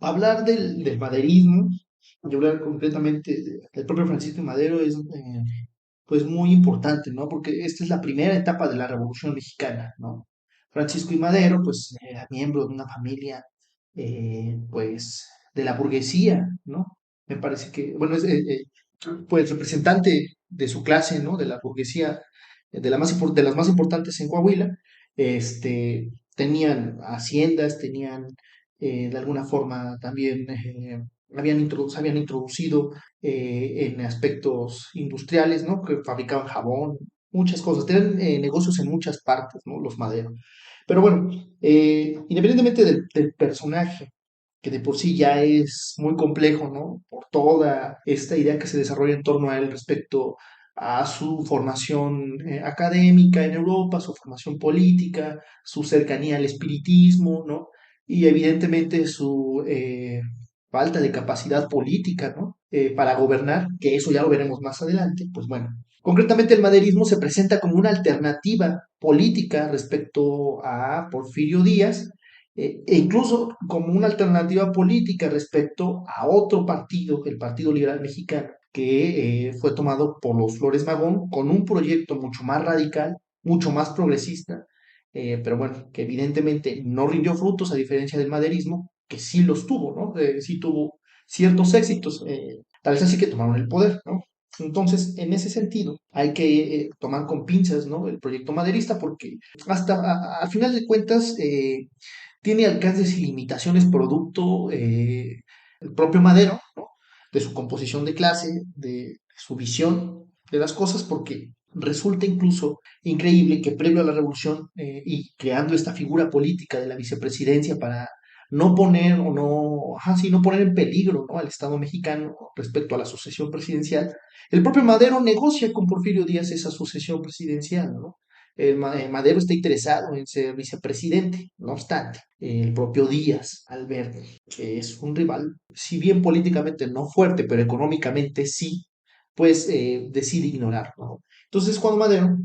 Hablar del maderismo y hablar concretamente del propio Francisco y Madero es pues muy importante, ¿no? Porque esta es la primera etapa de la Revolución Mexicana, ¿no? Francisco y Madero, pues era miembro de una familia, pues, de la burguesía, ¿no? Me parece que, bueno, pues representante de su clase, ¿no? De la burguesía, de las más importantes en Coahuila, tenían haciendas, tenían de alguna forma también se habían introducido en aspectos industriales, ¿no? Que fabricaban jabón, muchas cosas. Tenían negocios en muchas partes, ¿no? Los maderos. Pero bueno, independientemente del personaje, que de por sí ya es muy complejo, ¿no? Por toda esta idea que se desarrolla en torno a él respecto a su formación académica en Europa, su formación política, su cercanía al espiritismo, ¿no? Y evidentemente su falta de capacidad política, ¿no? Para gobernar, que eso ya lo veremos más adelante, pues bueno. Concretamente el maderismo se presenta como una alternativa política respecto a Porfirio Díaz, e incluso como una alternativa política respecto a otro partido, el Partido Liberal Mexicano, que fue tomado por los Flores Magón con un proyecto mucho más radical, mucho más progresista, pero bueno, que evidentemente no rindió frutos a diferencia del maderismo, que sí los tuvo, ¿no? Sí tuvo ciertos éxitos, tal vez así que tomaron el poder, ¿no? Entonces, en ese sentido, hay que tomar con pinzas, ¿no? El proyecto maderista, porque al final de cuentas tiene alcances y limitaciones producto el propio Madero, ¿no? De su composición de clase, de su visión de las cosas, porque resulta incluso increíble que previo a la revolución y creando esta figura política de la vicepresidencia para no poner o no, ajá, sí, no poner en peligro, ¿no? Al Estado mexicano respecto a la sucesión presidencial, el propio Madero negocia con Porfirio Díaz esa sucesión presidencial, ¿no? Madero está interesado en ser vicepresidente, no obstante, el propio Díaz, al ver que es un rival, si bien políticamente no fuerte, pero económicamente sí, pues decide ignorarlo, ¿no? Entonces, cuando Madero,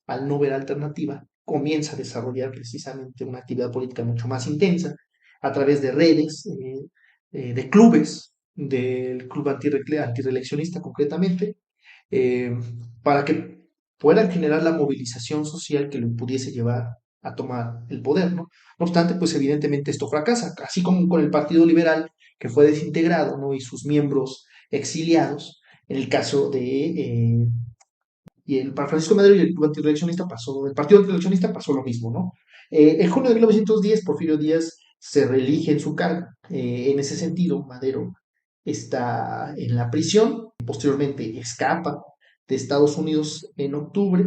al no ver alternativa, comienza a desarrollar precisamente una actividad política mucho más intensa a través de redes, de clubes, del club antireeleccionista concretamente, eh, para que puedan generar la movilización social que lo pudiese llevar a tomar el poder, ¿no? No obstante, pues evidentemente esto fracasa, así como con el Partido Liberal, que fue desintegrado, ¿no? Y sus miembros exiliados, en el caso de y el para Francisco Madero y el Partido Antireeleccionista pasó lo mismo, ¿no? En junio de 1910, Porfirio Díaz se reelige en su cargo. En ese sentido, Madero está en la prisión, posteriormente escapa de Estados Unidos en octubre,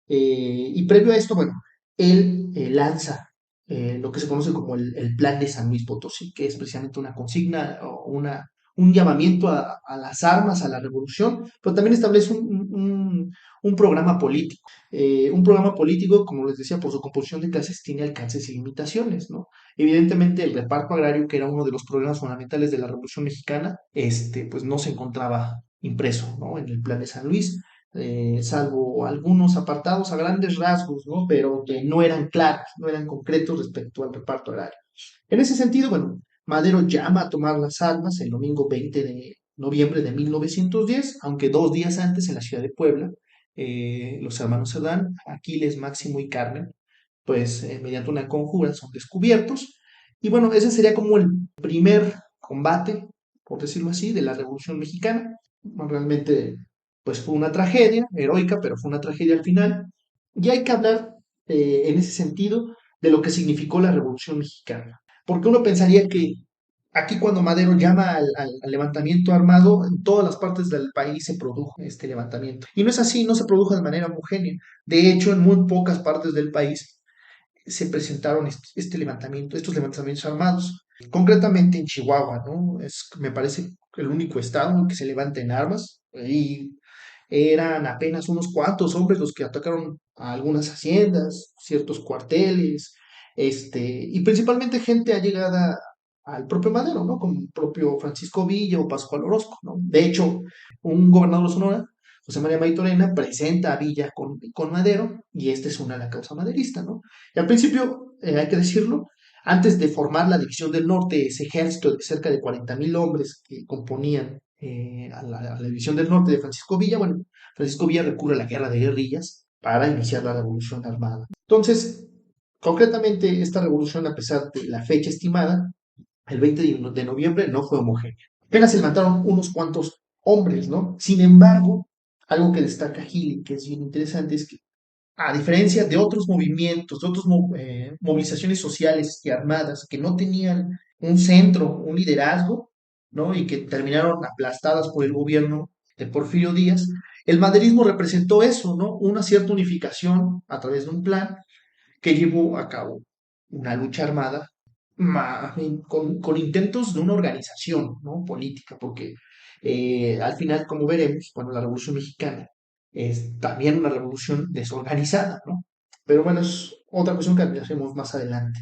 y previo a esto, bueno, él lanza lo que se conoce como el Plan de San Luis Potosí, que es precisamente una consigna o un llamamiento a las armas, a la revolución, pero también establece un programa político, como les decía, por su composición de clases, tiene alcances y limitaciones, ¿no? Evidentemente, el reparto agrario, que era uno de los problemas fundamentales de la Revolución Mexicana, pues no se encontraba impreso, ¿no? En el Plan de San Luis, salvo algunos apartados a grandes rasgos, ¿no? Pero que no eran claros, no eran concretos respecto al reparto agrario. En ese sentido, bueno, Madero llama a tomar las armas el domingo 20 de noviembre de 1910, aunque 2 días antes en la ciudad de Puebla, los hermanos Cerdán, Aquiles, Máximo y Carmen, pues mediante una conjura son descubiertos. Y bueno, ese sería como el primer combate, por decirlo así, de la Revolución Mexicana. Bueno, realmente, pues fue una tragedia heroica, pero fue una tragedia al final. Y hay que hablar en ese sentido de lo que significó la Revolución Mexicana. Porque uno pensaría que aquí cuando Madero llama al levantamiento armado, en todas las partes del país se produjo este levantamiento. Y no es así, no se produjo de manera homogénea. De hecho, en muy pocas partes del país se presentaron estos levantamientos armados. Concretamente en Chihuahua, ¿no? Me parece el único estado en que se levanta en armas y eran apenas unos cuantos hombres los que atacaron a algunas haciendas, ciertos cuarteles, y principalmente gente allegada al propio Madero, ¿no? Como el propio Francisco Villa o Pascual Orozco, ¿no? De hecho, un gobernador de Sonora, José María Maitorena, presenta a Villa con Madero y esta es una la causa maderista, ¿no? Y al principio, hay que decirlo, Antes de formar la División del Norte, ese ejército de cerca de 40.000 hombres que componían a la División del Norte de Francisco Villa, bueno, Francisco Villa recurre a la guerra de guerrillas para iniciar la revolución armada. Entonces, concretamente, esta revolución, a pesar de la fecha estimada, el 20 de noviembre, no fue homogénea. Apenas se levantaron unos cuantos hombres, ¿no? Sin embargo, algo que destaca Gili, que es bien interesante, es que a diferencia de otros movimientos, de otras movilizaciones sociales y armadas que no tenían un centro, un liderazgo, ¿no? Y que terminaron aplastadas por el gobierno de Porfirio Díaz, el maderismo representó eso, ¿no? Una cierta unificación a través de un plan que llevó a cabo una lucha armada con intentos de una organización, ¿no? Política, porque al final, como veremos, bueno, la Revolución Mexicana es también una revolución desorganizada, ¿no? Pero bueno, es otra cuestión que hacemos más adelante.